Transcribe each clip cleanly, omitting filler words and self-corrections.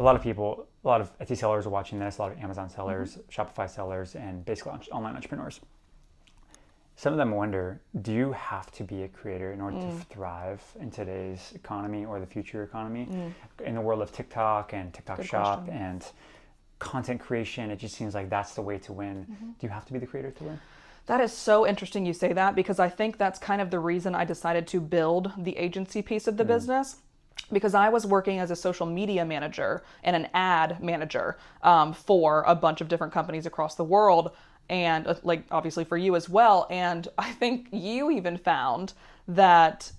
a lot of people, a lot of Etsy sellers are watching this, a lot of Amazon sellers, Shopify sellers, and basically online entrepreneurs. Some of them wonder, do you have to be a creator in order to thrive in today's economy or the future economy? In the world of TikTok and TikTok Good Shop question. and content creation, it just seems like that's the way to win. Do you have to be the creator to win? That is so interesting you say that, because I think that's kind of the reason I decided to build the agency piece of the business. Because I was working as a social media manager and an ad manager for a bunch of different companies across the world, and like obviously for you as well. And I think you even found that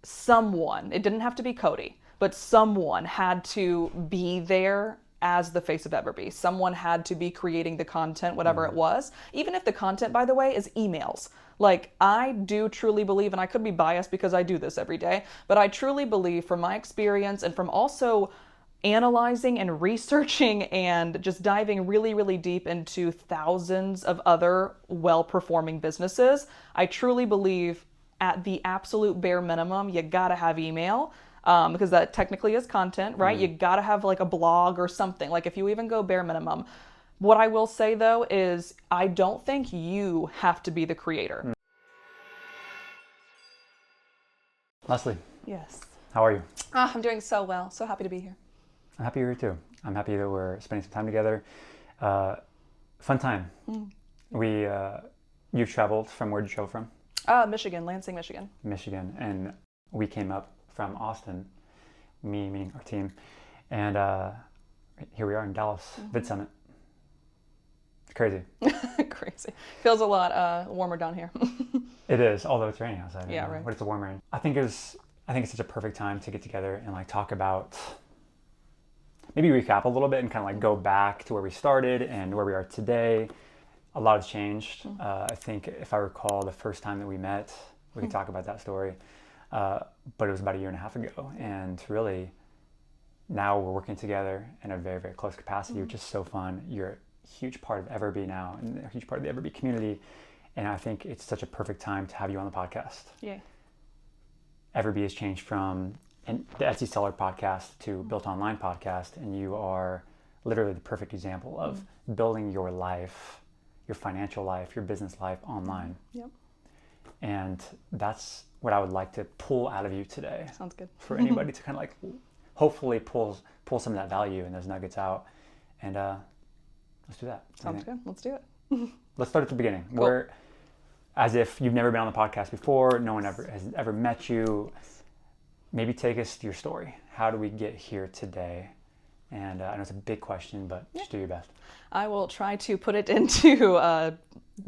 someone, it didn't have to be Cody, but someone had to be there as the face of EverBee. Someone had to be creating the content, whatever it was. Even if the content, by the way, is emails. Like, I do truly believe, and I could be biased because I do this every day, but I truly believe from my experience and from also analyzing and researching and just diving really, really deep into thousands of other well-performing businesses, I truly believe at the absolute bare minimum, you gotta have email. Because that technically is content, right? You gotta have like a blog or something. Like if you even go bare minimum. What I will say though is I don't think you have to be the creator. Leslie, Yes. how are you? I'm doing so well. So happy to be here. I'm happy you're here too. I'm happy that we're spending some time together. Fun time. You've traveled from, where'd you travel from? Michigan, Lansing, Michigan. Michigan. And we came up from Austin, me meaning our team. And here we are in Dallas, Vid Summit. It's crazy. Crazy. Feels a lot warmer down here. It is, although it's raining outside. Yeah, right. But it's warmer. I think it's such a perfect time to get together and like talk about, maybe recap a little bit and kind of like go back to where we started and where we are today. A lot has changed. I think if I recall the first time that we met, we could talk about that story. But it was about a year and a half ago. And really, now we're working together in a very, very close capacity, which is so fun. You're a huge part of EverBee now and a huge part of the EverBee community. And I think it's such a perfect time to have you on the podcast. Yay. EverBee has changed from the Etsy Seller podcast to Built Online podcast. And you are literally the perfect example of building your life, your financial life, your business life online. Yep. And that's what I would like to pull out of you today. Sounds good. For anybody to kind of like, hopefully pull some of that value and those nuggets out. And let's do that. Sounds good. Let's do it. Let's start at the beginning. Cool. Where, as if you've never been on the podcast before, no one has ever met you. Maybe take us to your story. How do we get here today? And I know it's a big question, but just do your best. I will try to put it into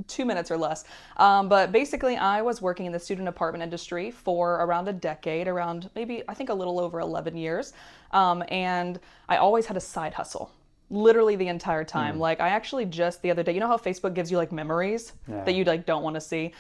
2 minutes or less. But basically, I was working in the student apartment industry for around a decade, around maybe, I think a little over 11 years. And I always had a side hustle. Literally the entire time. Like I actually just the other day, you know how Facebook gives you like memories that you like don't want to see?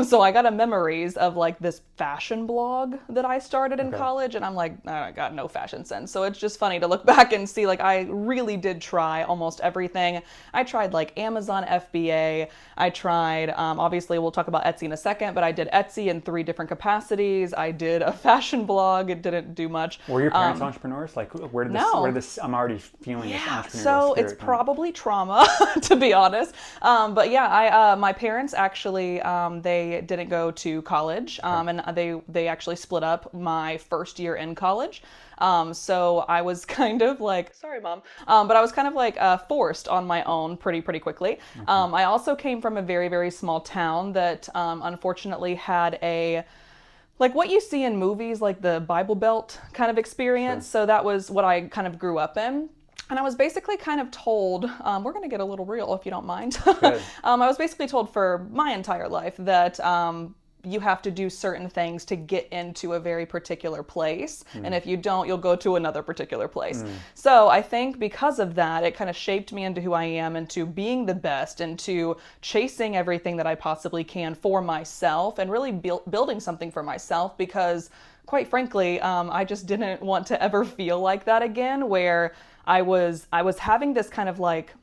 So I got a memories of like this fashion blog that I started in college, and I'm like, I got no fashion sense. So it's just funny to look back and see like I really did try almost everything. I tried like Amazon FBA. I tried, obviously we'll talk about Etsy in a second, but I did Etsy in 3 different capacities. I did a fashion blog. It didn't do much. Were your parents entrepreneurs? Like where did this, I'm already feeling this entrepreneurial so spirit. it's probably trauma, to be honest. But yeah, my parents actually, they didn't go to college, and they actually split up my first year in college. So I was kind of like, sorry, Mom, but I was kind of like forced on my own pretty quickly. I also came from a very, very small town that unfortunately had like what you see in movies, like the Bible Belt kind of experience. So that was what I kind of grew up in. And I was basically kind of told, we're going to get a little real if you don't mind. I was basically told for my entire life that you have to do certain things to get into a very particular place. And if you don't, you'll go to another particular place. So I think because of that, it kind of shaped me into who I am, into being the best, into chasing everything that I possibly can for myself and really building something for myself, because quite frankly, I just didn't want to ever feel like that again, where I was having this kind of like,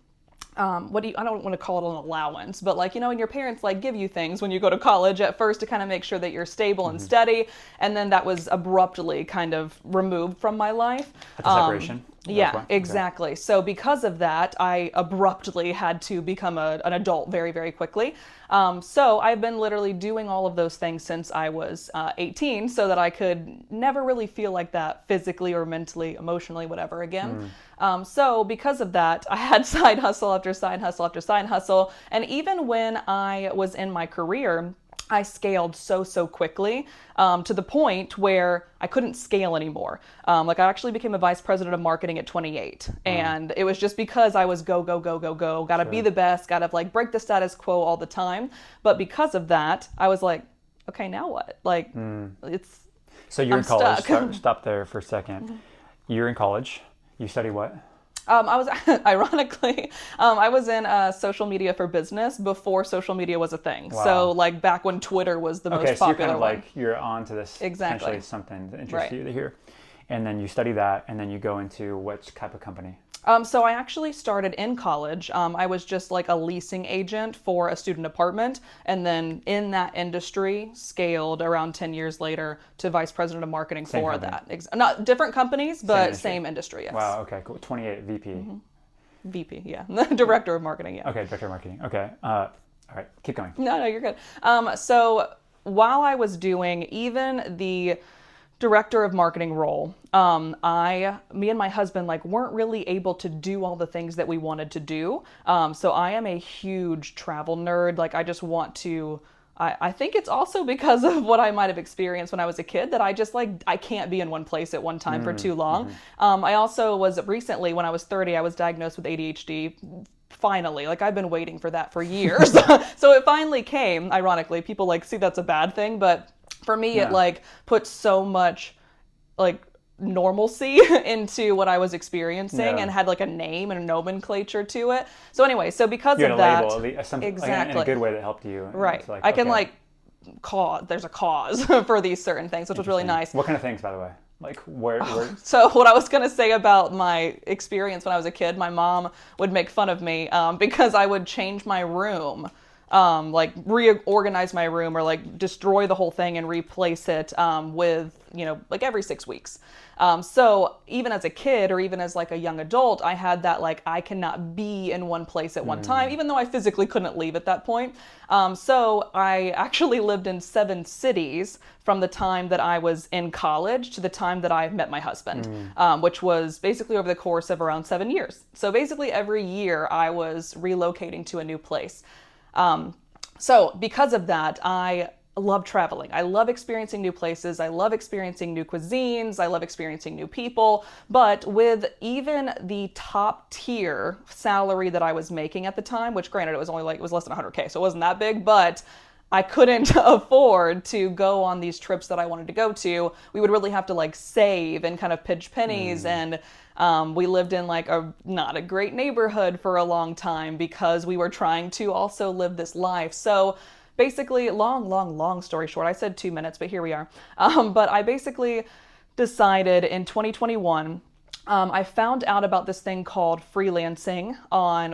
I don't want to call it an allowance, but like, you know, and your parents like give you things when you go to college at first to kind of make sure that you're stable and steady. And then that was abruptly kind of removed from my life. At the separation? Yeah, exactly. So because of that, I abruptly had to become an adult very, very quickly. So I've been literally doing all of those things since I was 18 so that I could never really feel like that physically or mentally, emotionally, whatever again. So because of that, I had side hustle after side hustle after side hustle. And even when I was in my career, I scaled so quickly to the point where I couldn't scale anymore. Like I actually became a vice president of marketing at 28. And it was just because I was go, gotta be the best, gotta like break the status quo all the time. But because of that, I was like, okay, now what? Like it's, So you're in college, stop there for a second. You're in college, you study what? I was ironically, I was in social media for business before social media was a thing. Wow. So like back when Twitter was the most popular. Okay, so you're kind of one. like you're on to this. Exactly. Potentially something that interests you to hear, and then you study that, and then you go into what type of company? So I actually started in college. I was just like a leasing agent for a student apartment, and then in that industry scaled around 10 years later to vice president of marketing for that. Not different companies, but same industry. Yes. Wow. Okay. Cool. 28 VP. VP. Yeah. Director of marketing. Yeah. Okay. Director of marketing. Okay. All right. Keep going. No, you're good. So while I was doing even the director of marketing role, me and my husband like weren't really able to do all the things that we wanted to do. So I am a huge travel nerd. Like I just want to, I think it's also because of what I might have experienced when I was a kid that I just like, I can't be in one place at one time for too long. I also was recently, when I was 30, I was diagnosed with ADHD. Finally, like I've been waiting for that for years. So it finally came, ironically. People like see that's a bad thing, but for me, it like put so much like normalcy into what I was experiencing and had like a name and a nomenclature to it. So anyway, so because of that, exactly, like, in a good way that helped you. Right. Like, I can like there's a cause for these certain things, which was really nice. What kind of things, by the way? Like where? So what I was going to say about my experience when I was a kid, my mom would make fun of me because I would change my room. Like reorganize my room or like destroy the whole thing and replace it with, like every 6 weeks. So even as a kid or even as like a young adult, I had that like I cannot be in one place at one time, even though I physically couldn't leave at that point. So I actually lived in 7 cities from the time that I was in college to the time that I met my husband, which was basically over the course of around 7 years. So basically every year I was relocating to a new place. So because of that, I love traveling. I love experiencing new places. I love experiencing new cuisines. I love experiencing new people. But with even the top tier salary that I was making at the time, which granted it was only like, it was less than 100K, so it wasn't that big, but I couldn't afford to go on these trips that I wanted to go to. We would really have to like save and kind of pinch pennies. And we lived in like not a great neighborhood for a long time because we were trying to also live this life. So basically, long story short, I said 2 minutes, but here we are. But I basically decided in 2021, I found out about this thing called freelancing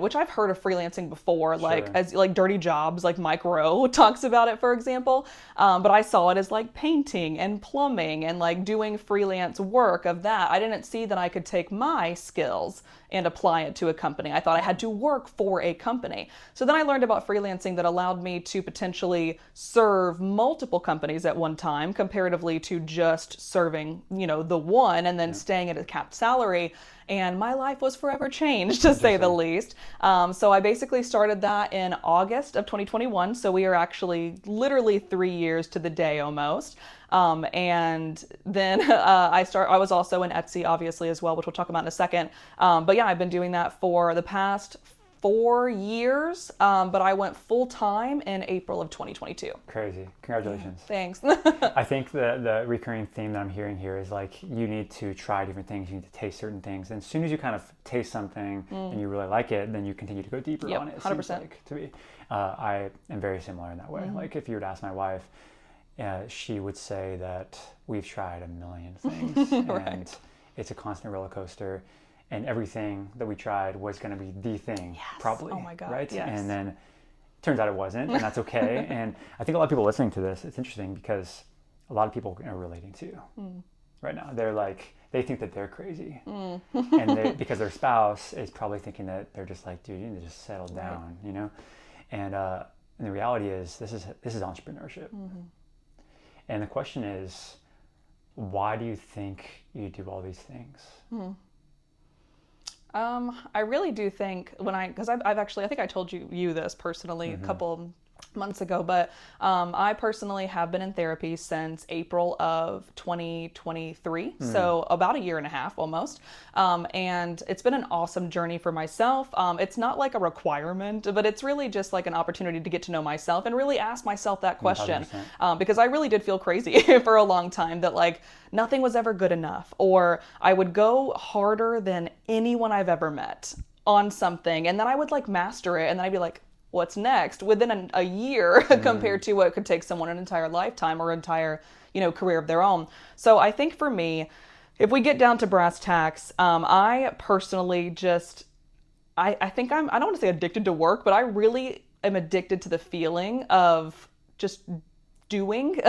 which I've heard of freelancing before, like as like dirty jobs, like Mike Rowe talks about it, for example. But I saw it as like painting and plumbing and like doing freelance work of that. I didn't see that I could take my skills and apply it to a company. I thought I had to work for a company. So then I learned about freelancing that allowed me to potentially serve multiple companies at one time, comparatively to just serving, the one and then staying at a capped salary. And my life was forever changed, to say the least. So I basically started that in August of 2021. So we are actually literally 3 years to the day almost. And then I was also in Etsy, obviously, as well, which we'll talk about in a second. But yeah, I've been doing that for the past 4 years, but I went full time in April of 2022. Crazy. Congratulations. Thanks. I think the recurring theme that I'm hearing here is like you need to try different things, you need to taste certain things. And as soon as you kind of taste something and you really like it, then you continue to go deeper on it. 100%. Like, to me. I am very similar in that way. Like if you were to ask my wife, she would say that we've tried a million things and it's a constant roller coaster. And everything that we tried was going to be the thing, probably. Oh my God. Right? Yes. And then it turns out it wasn't, and that's okay. And I think a lot of people listening to this, it's interesting because a lot of people are relating to right now. They're like, they think that they're crazy. And because their spouse is probably thinking that they're just like, dude, you need to just settle down, you know? And the reality is this is entrepreneurship. And the question is, why do you think you do all these things? I really do think because I've actually, I think I told you this personally a couple months ago, but I personally have been in therapy since April of 2023, so about a year and a half almost, and it's been an awesome journey for myself. It's not like a requirement, but it's really just like an opportunity to get to know myself and really ask myself that question, because I really did feel crazy for a long time that like nothing was ever good enough, or I would go harder than anyone I've ever met on something, and then I would like master it, and then I'd be like, what's next within a year compared to what could take someone an entire lifetime or entire, career of their own. So I think for me, if we get down to brass tacks, I personally just, I think I don't want to say addicted to work, but I really am addicted to the feeling of just doing.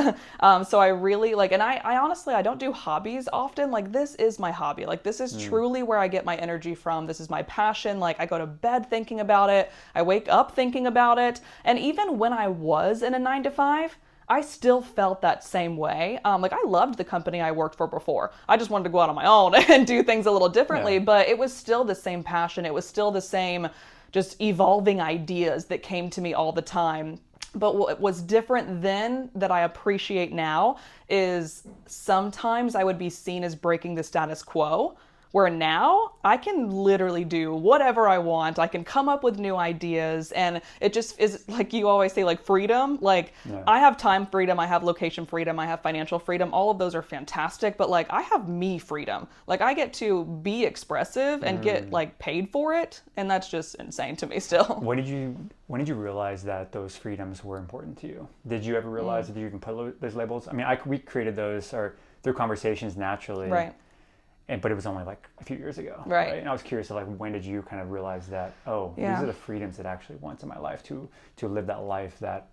So I really and I honestly, I don't do hobbies often. Like this is my hobby. Like this is truly where I get my energy from. This is my passion. Like I go to bed thinking about it. I wake up thinking about it. And even when I was in a 9-to-5, I still felt that same way. Like I loved the company I worked for before. I just wanted to go out on my own and do things a little differently, but it was still the same passion. It was still the same just evolving ideas that came to me all the time. But what was different then that I appreciate now is sometimes I would be seen as breaking the status quo, where now I can literally do whatever I want. I can come up with new ideas, and it just is like you always say, like freedom. Like I have time freedom, I have location freedom, I have financial freedom. All of those are fantastic, but like I have me freedom. Like I get to be expressive and get like paid for it, and that's just insane to me still. When did you realize that those freedoms were important to you? Did you ever realize that you can put those labels? I mean, we created those through conversations naturally. Right. But it was only like a few years ago. Right. And I was curious, like, when did you kind of realize that, these are the freedoms that I actually want in my life to live that life that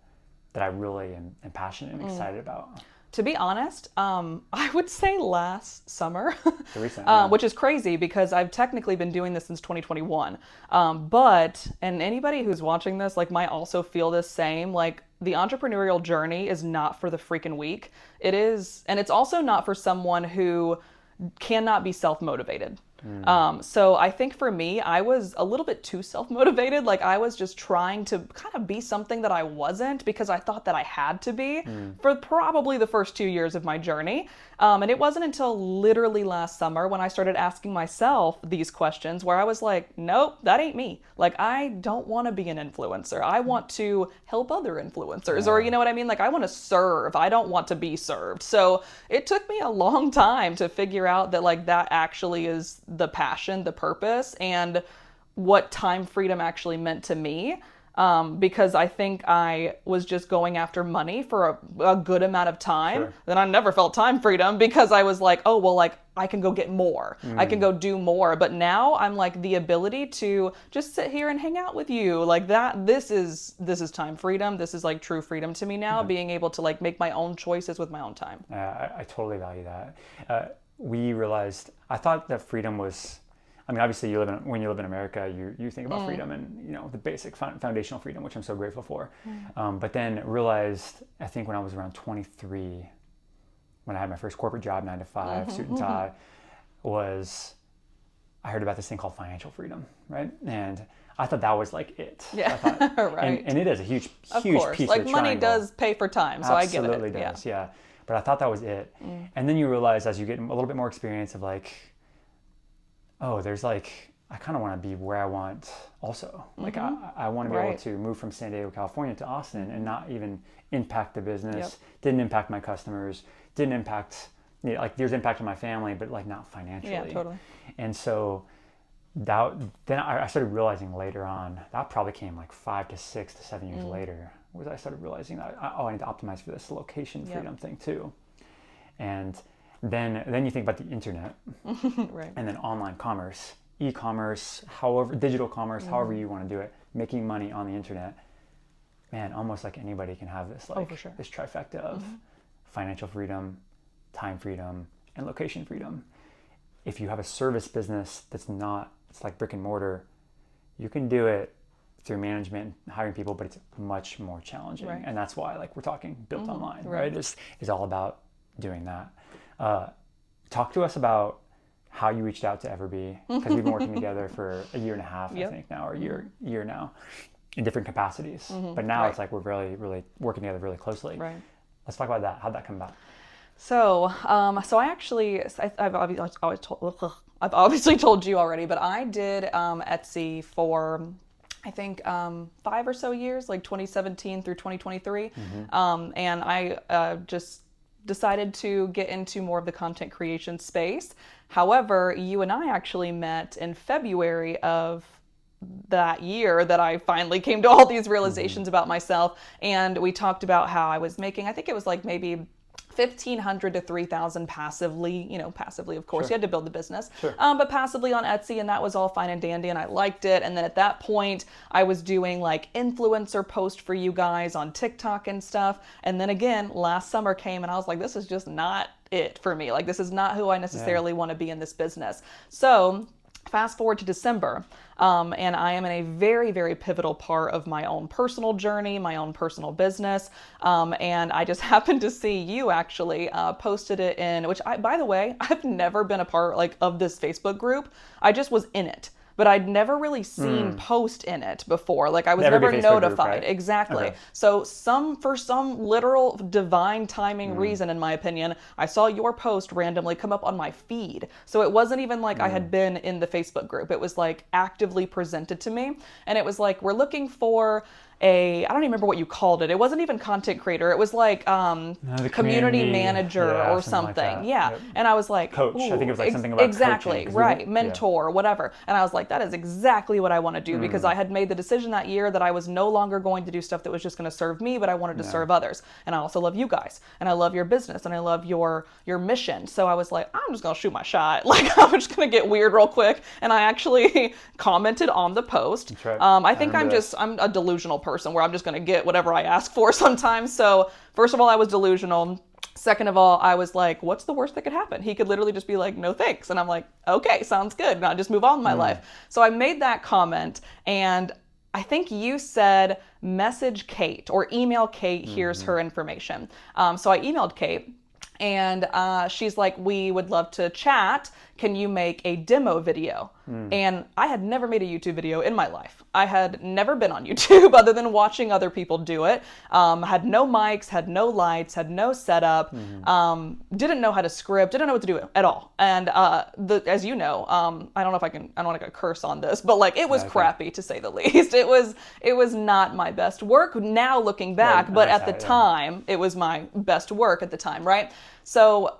I really am passionate and excited about? To be honest, I would say last summer, Recent, which is crazy because I've technically been doing this since 2021. And anybody who's watching this, like, might also feel this same, like, the entrepreneurial journey is not for the freaking weak. It is, and it's also not for someone who cannot be self-motivated. So I think for me, I was a little bit too self-motivated. Like I was just trying to kind of be something that I wasn't because I thought that I had to be for probably the first 2 years of my journey. And it wasn't until literally last summer when I started asking myself these questions where I was like, nope, that ain't me. Like I don't want to be an influencer. I want to help other influencers, or you know what I mean? Like I want to serve. I don't want to be served. So it took me a long time to figure out that like that actually is the passion, the purpose, and what time freedom actually meant to me. Because I think I was just going after money for a good amount of time. Sure. Then I never felt time freedom because I was like, oh, well, like I can go get more. I can go do more. But now I'm like the ability to just sit here and hang out with you like that. This is time freedom. This is like true freedom to me now, being able to like make my own choices with my own time. I totally value that. We realized, I thought that freedom was, I mean, obviously when you live in America, you think about freedom and, the basic foundational freedom, which I'm so grateful for. But then realized, I think when I was around 23, when I had my first corporate job, 9-to-5, suit and tie, I heard about this thing called financial freedom, right? And I thought that was like it. Yeah, right. And it is a huge piece of the like money triangle. does pay for time, so Absolutely I get it. Does, yeah. But I thought that was it. And then you realize as you get a little bit more experience of like, there's like, I kind of want to be where I want also. Like I want to be able to move from San Diego, California to Austin and not even impact the business, didn't impact my customers, didn't impact, like there's impact on my family, but like not financially. Yeah, totally. And so then I started realizing later on, that probably came like 5 to 6 to 7 years later, was I started realizing that, I need to optimize for this location freedom thing too. And then you think about the internet, right. And then online commerce, e-commerce, digital commerce, however you want to do it, making money on the internet. Man, almost like anybody can have this, like for sure. this trifecta of financial freedom, time freedom, and location freedom. if you have a service business that's not, it's like brick and mortar, you can do it through management, hiring people, but it's much more challenging. Right. And that's why like we're talking built online, Right. right? Is all about doing that. Talk to us about how you reached out to EverBee, because we've been working together for a year and a half, I think now, or year now, in different capacities. But now it's like we're really, really working together really closely. Right. Let's talk about that. How'd that come about? So, I've obviously told you already, but I did Etsy for, I think, 5 or so years, like 2017 through 2023. And I just decided to get into more of the content creation space. However, you and I actually met in February of that year that I finally came to all these realizations about myself. And we talked about how I was making, I think it was like maybe $1,500 to $3,000 passively, passively, of course, you had to build the business, but passively on Etsy, and that was all fine and dandy, and I liked it. And then at that point, I was doing like influencer post for you guys on TikTok and stuff. And then again, last summer came and I was like, this is just not it for me. Like, this is not who I necessarily want to be in this business. So fast forward to December, and I am in a very, very pivotal part of my own personal journey, my own personal business, and I just happened to see you actually posted it in, which by the way, I've never been a part like of this Facebook group. I just was in it, but I'd never really seen post in it before. Like, I was never notified. Group, right? Exactly. Okay. So for some literal divine timing reason, in my opinion, I saw your post randomly come up on my feed. So it wasn't even like I had been in the Facebook group. It was like actively presented to me. And it was like, we're looking for I don't even remember what you called it. It wasn't even content creator. It was like community manager or something. Like yeah. Yep. And I was like, coach. I think it was like something about exactly, coaching, right, mentor, whatever. And I was like, that is exactly what I want to do, because I had made the decision that year that I was no longer going to do stuff that was just going to serve me, but I wanted to serve others. And I also love you guys, and I love your business, and I love your mission. So I was like, I'm just going to shoot my shot. Like, I'm just going to get weird real quick. And I actually commented on the post. That's right. I think I'm a delusional person where I'm just going to get whatever I ask for sometimes. So first of all, I was delusional. Second of all, I was like, what's the worst that could happen? He could literally just be like, no thanks. And I'm like, okay, sounds good. And I'll just move on with my life. So I made that comment, and I think you said message Kate or email Kate, here's her information. So I emailed Kate, and she's like, we would love to chat. Can you make a demo video? And I had never made a YouTube video in my life. I had never been on YouTube other than watching other people do it. Had no mics, had no lights, had no setup, didn't know how to script, didn't know what to do at all. And as you know, I don't know if I don't want to curse on this, but like, it was crappy to say the least. It was not my best work now looking back, but at the time, it was my best work at the time, right? So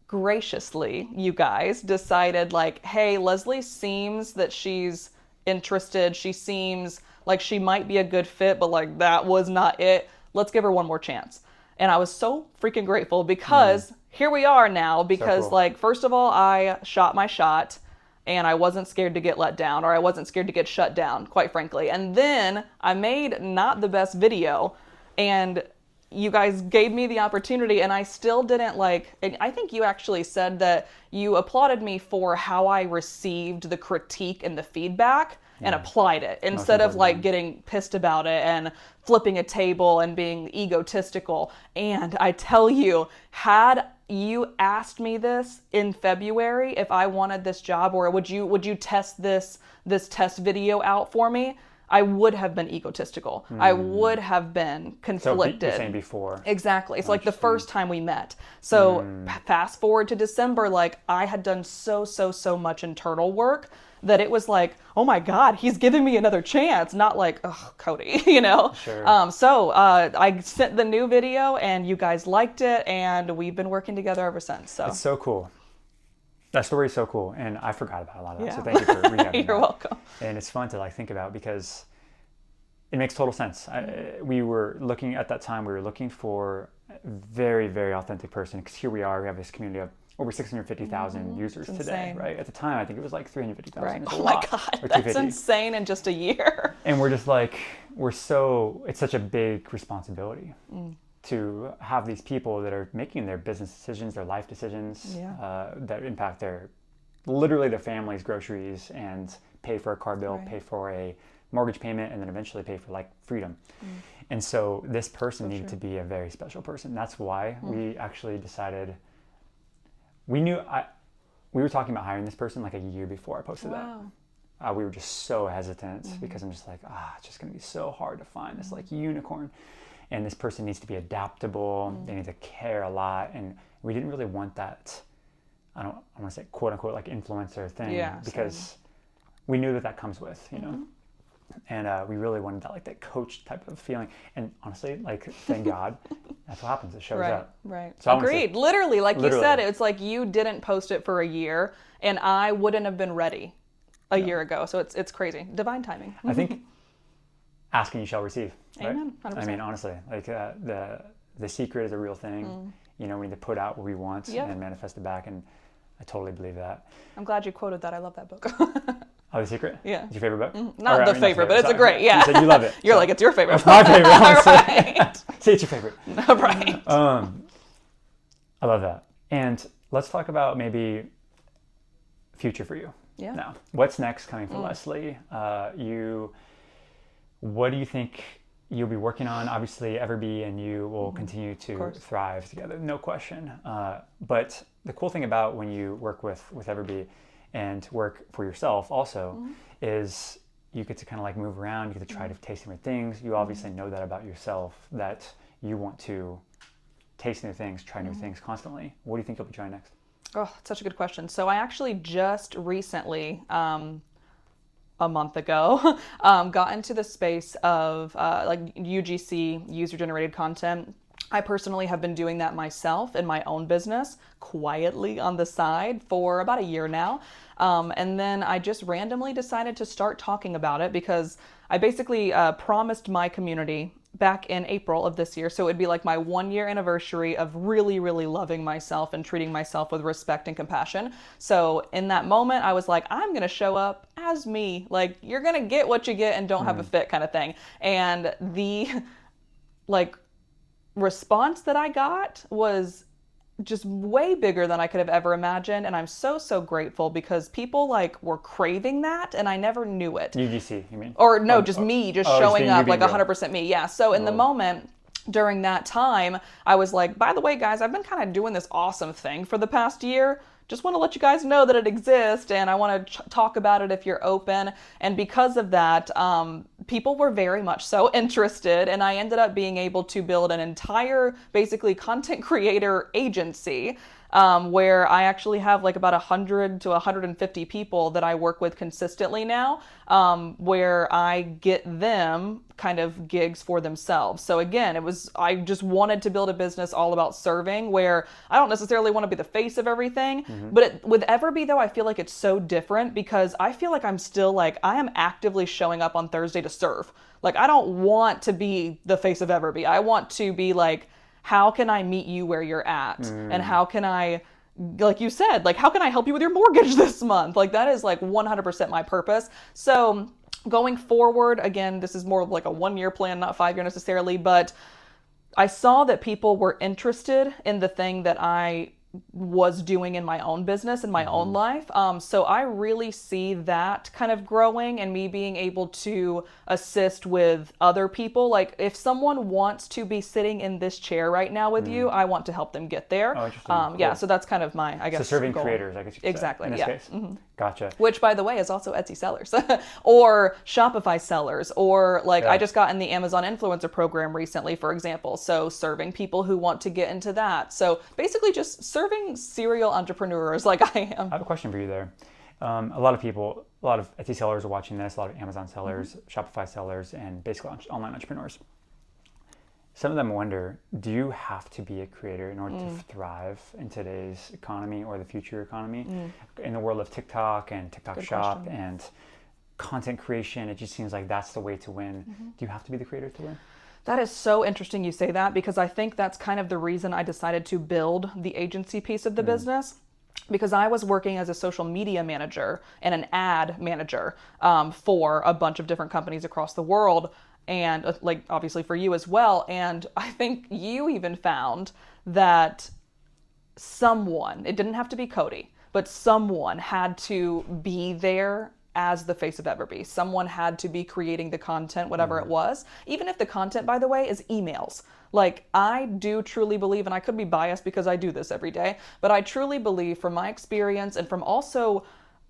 graciously, you guys decided like, hey, Leslie seems that she's interested. She seems like she might be a good fit, but like, that was not it. Let's give her one more chance. And I was so freaking grateful, because here we are now, because so cool. Like, first of all, I shot my shot, and I wasn't scared to get let down, or I wasn't scared to get shut down, quite frankly. And then I made not the best video, and you guys gave me the opportunity, and I still didn't I think you actually said that you applauded me for how I received the critique and the feedback and applied it, instead of like getting pissed about it and flipping a table and being egotistical. And I tell you, had you asked me this in February, if I wanted this job, or would you test this test video out for me, I would have been egotistical. I would have been conflicted. So you're saying before. Exactly. It's like the first time we met. So fast forward to December, like, I had done so much internal work that it was like, oh my God, he's giving me another chance. Not like, oh, Cody, Sure. So I sent the new video, and you guys liked it, and we've been working together ever since. So it's so cool. That story is so cool, and I forgot about a lot of that, so thank you for recapping You're welcome. And it's fun to like think about, because it makes total sense. We were looking at that time, we were looking for a very, very authentic person, because here we are, we have this community of over 650,000 users today, right? At the time, I think it was like 350,000. Right. Oh my God, that's insane in just a year. And we're just like, it's such a big responsibility to have these people that are making their business decisions, their life decisions, that impact their literally their family's groceries and pay for a car bill, Right. pay for a mortgage payment, and then eventually pay for like freedom. And so this person needed to be a very special person. That's why we actually decided, we were talking about hiring this person like a year before I posted that. We were just so hesitant because I'm just like, it's just going to be so hard to find this like unicorn. And this person needs to be adaptable. They need to care a lot. And we didn't really want that, I want to say quote unquote like influencer thing, because we knew that comes with, you know. And we really wanted that, like that coach type of feeling. And honestly, like, thank God, that's what happens. It shows up. Right. So Agreed. Literally, like you said, it's like you didn't post it for a year, and I wouldn't have been ready a year ago. So it's crazy. Divine timing. I think asking you shall receive. Right? Amen. 100%. I mean, honestly, like the secret is a real thing. You know, we need to put out what we want and manifest it back. And I totally believe that. I'm glad you quoted that. I love that book. Oh, The Secret? Yeah. It's your favorite book? Not the favorite, but it's a great, You said you love it. You're like, it's your favorite. It's my favorite, honestly. Right. Say it's your favorite. Right. I love that. And let's talk about maybe future for you. Yeah. Now, what's next coming for Leslie? What do you think you'll be working on? Obviously, EverBee and you will continue to thrive together, no question. But the cool thing about when you work with EverBee and work for yourself also is you get to kind of like move around, you get to try to taste different things. You obviously know that about yourself, that you want to taste new things, try new things constantly. What do you think you'll be trying next? Oh, that's such a good question. So I actually just recently, a month ago, got into the space of like UGC, user-generated content. I personally have been doing that myself in my own business, quietly on the side for about a year now. And then I just randomly decided to start talking about it because I basically promised my community back in April of this year. So it'd be like my 1-year anniversary of really, really loving myself and treating myself with respect and compassion. So in that moment, I was like, I'm going to show up as me. Like, you're going to get what you get and don't have a fit kind of thing. And the like response that I got was just way bigger than I could have ever imagined. And I'm so, so grateful because people like were craving that and I never knew it. UGC, you mean? Or no, just me, just showing up like real. 100% me. Yeah. So in the moment during that time, I was like, by the way, guys, I've been kind of doing this awesome thing for the past year. Just want to let you guys know that it exists and I want to talk about it if you're open. And because of that, people were very much so interested and I ended up being able to build an entire basically content creator agency where I actually have like about 100 to 150 people that I work with consistently now, where I get them kind of gigs for themselves. So again, I just wanted to build a business all about serving where I don't necessarily want to be the face of everything, but with EverBee though, I feel like it's so different because I feel like I'm still like, I am actively showing up on Thursday to serve. Like, I don't want to be the face of EverBee. I want to be like, how can I meet you where you're at? And how can I, like you said, like, how can I help you with your mortgage this month? Like, that is like 100% my purpose. So going forward, again, this is more of like a 1-year plan, not 5-year necessarily, but I saw that people were interested in the thing that I was doing in my own business, in my own life. So I really see that kind of growing and me being able to assist with other people. Like, if someone wants to be sitting in this chair right now with you, I want to help them get there. Oh, interesting. Cool. Yeah, so that's kind of my, I guess, So serving goal. creators, I guess you could Exactly, say, in this case. Gotcha. Which, by the way, is also Etsy sellers or Shopify sellers, or like I just got in the Amazon influencer program recently, for example. So serving people who want to get into that. So basically just serving serial entrepreneurs like I am. I have a question for you there. A lot of Etsy sellers are watching this, a lot of Amazon sellers, Shopify sellers, and basically online entrepreneurs. Some of them wonder, do you have to be a creator in order to thrive in today's economy or the future economy? In the world of TikTok and TikTok Good Shop question. and content creation, it just seems like that's the way to win. Do you have to be the creator to win? That is so interesting you say that because I think that's kind of the reason I decided to build the agency piece of the business. Because I was working as a social media manager and an ad manager for a bunch of different companies across the world. And like obviously for you as well. And I think you even found that someone, it didn't have to be Cody, but someone had to be there as the face of EverBee. Someone had to be creating the content, whatever it was. Even if the content, by the way, is emails. Like, I do truly believe, and I could be biased because I do this every day, but I truly believe from my experience and from also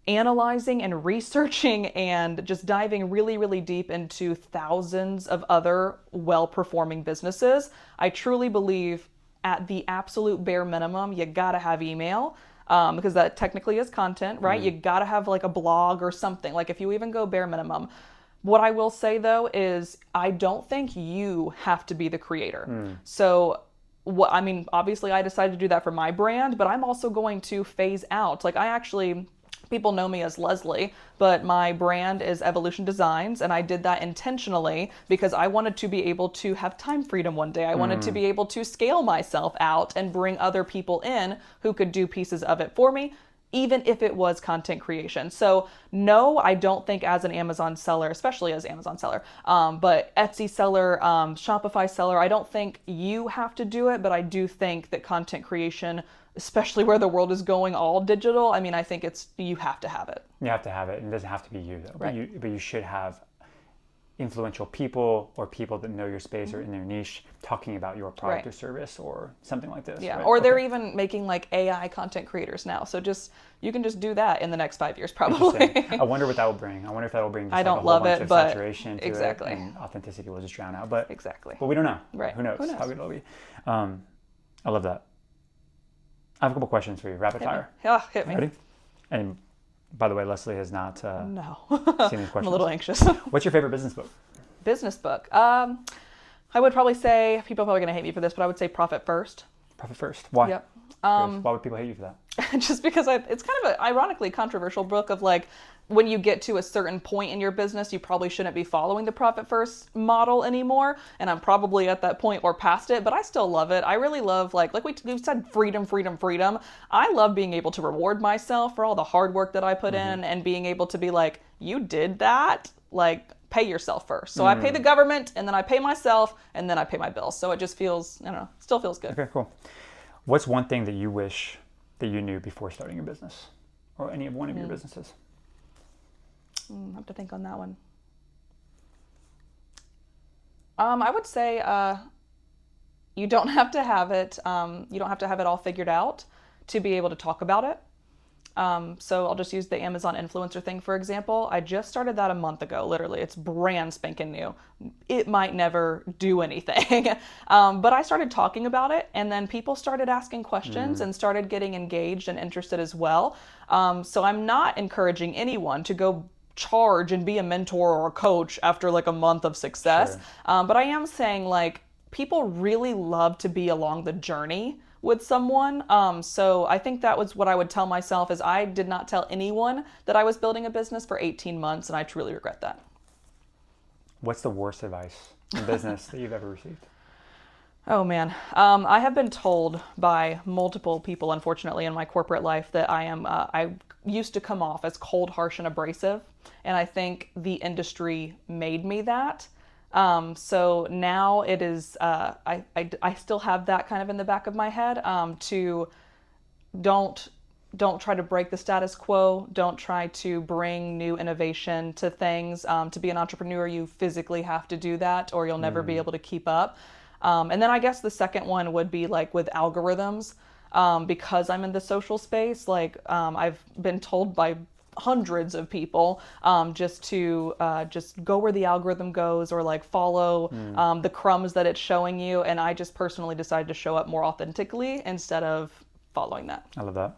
analyzing and researching and just diving really, really deep into thousands of other well-performing businesses, I truly believe at the absolute bare minimum, you gotta have email. Because that technically is content, right? You gotta have like a blog or something. Like if you even go bare minimum. What I will say though is I don't think you have to be the creator. So obviously I decided to do that for my brand, but I'm also going to phase out. Like people know me as Leslie, but my brand is Evolution Designs, and I did that intentionally because I wanted to be able to have time freedom one day. I wanted to be able to scale myself out and bring other people in who could do pieces of it for me, even if it was content creation. So no, I don't think as an Amazon seller, especially as Amazon seller, but Etsy seller, Shopify seller, I don't think you have to do it, but I do think that content creation, especially where the world is going all digital, I mean, I think you have to have it. You have to have it, and it doesn't have to be you, though. Right. But you should have influential people or people that know your space or in their niche talking about your product or service or something like this. Yeah, right? or they're even making like AI content creators now. So you can just do that in the next 5 years, probably. I wonder what that will bring. I wonder if that will bring just I don't a whole love bunch it, of but saturation to exactly. it, and authenticity will just drown out. But Exactly. But we don't know. Right. Who knows? Who knows? How good it'll be. I love that. I have a couple questions for you. Rapid fire. Yeah, hit me. Ready? And by the way, Leslie has not No. seen these questions. I'm a little anxious. What's your favorite business book? Business book. I would probably say, people are probably going to hate me for this, but I would say Profit First. Profit First. Why? Yep. Why would people hate you for that? Just because it's kind of an ironically controversial book of like, when you get to a certain point in your business, you probably shouldn't be following the Profit First model anymore. And I'm probably at that point or past it, but I still love it. I really love, like we said, freedom, freedom, freedom. I love being able to reward myself for all the hard work that I put in and being able to be like, you did that, like, pay yourself first. So I pay the government, and then I pay myself, and then I pay my bills. So it just feels, I don't know, still feels good. Okay, cool. What's one thing that you wish that you knew before starting your business or any of one of your businesses? I have to think on that one. I would say you don't have to have it. You don't have to have it all figured out to be able to talk about it. So I'll just use the Amazon influencer thing, for example. I just started that a month ago, literally. It's brand spanking new. It might never do anything, but I started talking about it, and then people started asking questions and started getting engaged and interested as well. So I'm not encouraging anyone to go charge and be a mentor or a coach after like a month of success. Sure. But I am saying, like, people really love to be along the journey with someone. So I think that was what I would tell myself, is I did not tell anyone that I was building a business for 18 months, and I truly regret that. What's the worst advice in business that you've ever received? Oh man. I have been told by multiple people, unfortunately, in my corporate life that I used to come off as cold, harsh, and abrasive. And I think the industry made me that. So now it is, I still have that kind of in the back of my head, to don't try to break the status quo. Don't try to bring new innovation to things. To be an entrepreneur, you physically have to do that, or you'll never be able to keep up. And then I guess the second one would be like with algorithms, because I'm in the social space, like, I've been told by hundreds of people, just to just go where the algorithm goes, or like follow the crumbs that it's showing you. And I just personally decided to show up more authentically instead of following that. I love that.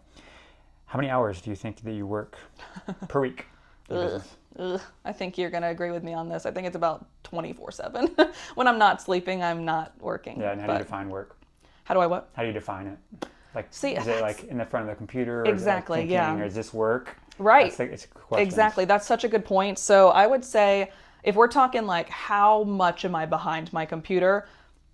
How many hours do you think that you work per week in business? I think you're going to agree with me on this. I think it's about 24/7. When I'm not sleeping, I'm not working. Yeah, and how do you define work? How do I what? How do you define it? Like, See, is it like in the front of the computer? Or exactly, is it like thinking, yeah. Or is this work? Right. It's a question. Exactly. That's such a good point. So I would say, if we're talking like how much am I behind my computer,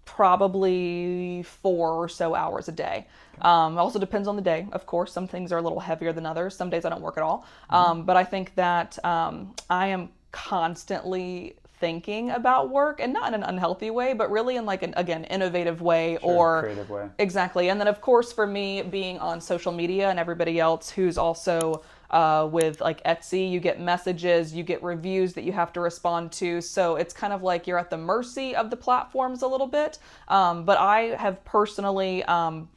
probably 4 or so hours a day. Also depends on the day, of course. Some things are a little heavier than others. Some days I don't work at all. But I think that I am constantly thinking about work, and not in an unhealthy way, but really in like an, again, innovative way, Sure, or creative way. Exactly. And then of course for me, being on social media and everybody else who's also with like Etsy, you get messages, you get reviews that you have to respond to. So it's kind of like you're at the mercy of the platforms a little bit. But I have personally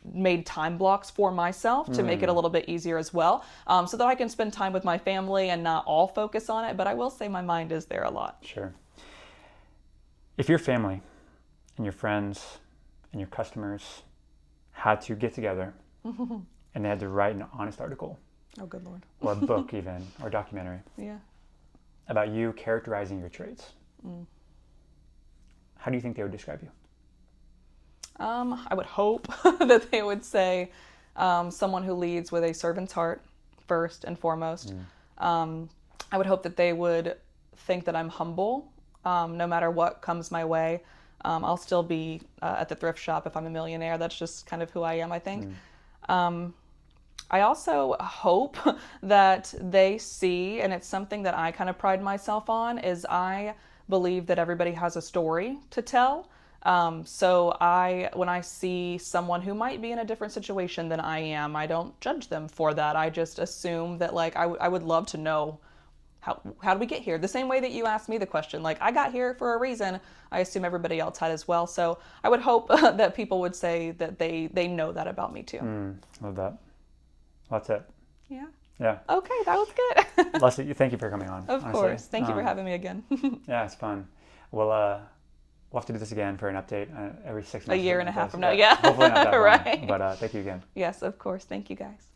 made time blocks for myself to make it a little bit easier as well, so that I can spend time with my family and not all focus on it. But I will say my mind is there a lot. Sure. If your family and your friends and your customers had to get together and they had to write an honest article, Oh, good Lord. or a book even, or a documentary Yeah. about you characterizing your traits, how do you think they would describe you? I would hope that they would say someone who leads with a servant's heart first and foremost. I would hope that they would think that I'm humble, no matter what comes my way. I'll still be at the thrift shop if I'm a millionaire. That's just kind of who I am, I think. I also hope that they see, and it's something that I kind of pride myself on, is I believe that everybody has a story to tell. So when I see someone who might be in a different situation than I am, I don't judge them for that. I just assume that like I would love to know how did we get here? The same way that you asked me the question, like I got here for a reason, I assume everybody else had as well. So I would hope that people would say that they know that about me too. Love that. That's it. Yeah. Yeah. Okay, that was good. Leslie, thank you for coming on. Of honestly. course. Thank you for having me again. Yeah, it's fun. We'll have to do this again for an update every 6 months. A year and a half from now. Yeah. Hopefully not that long. Right. But thank you again. Yes, of course. Thank you guys.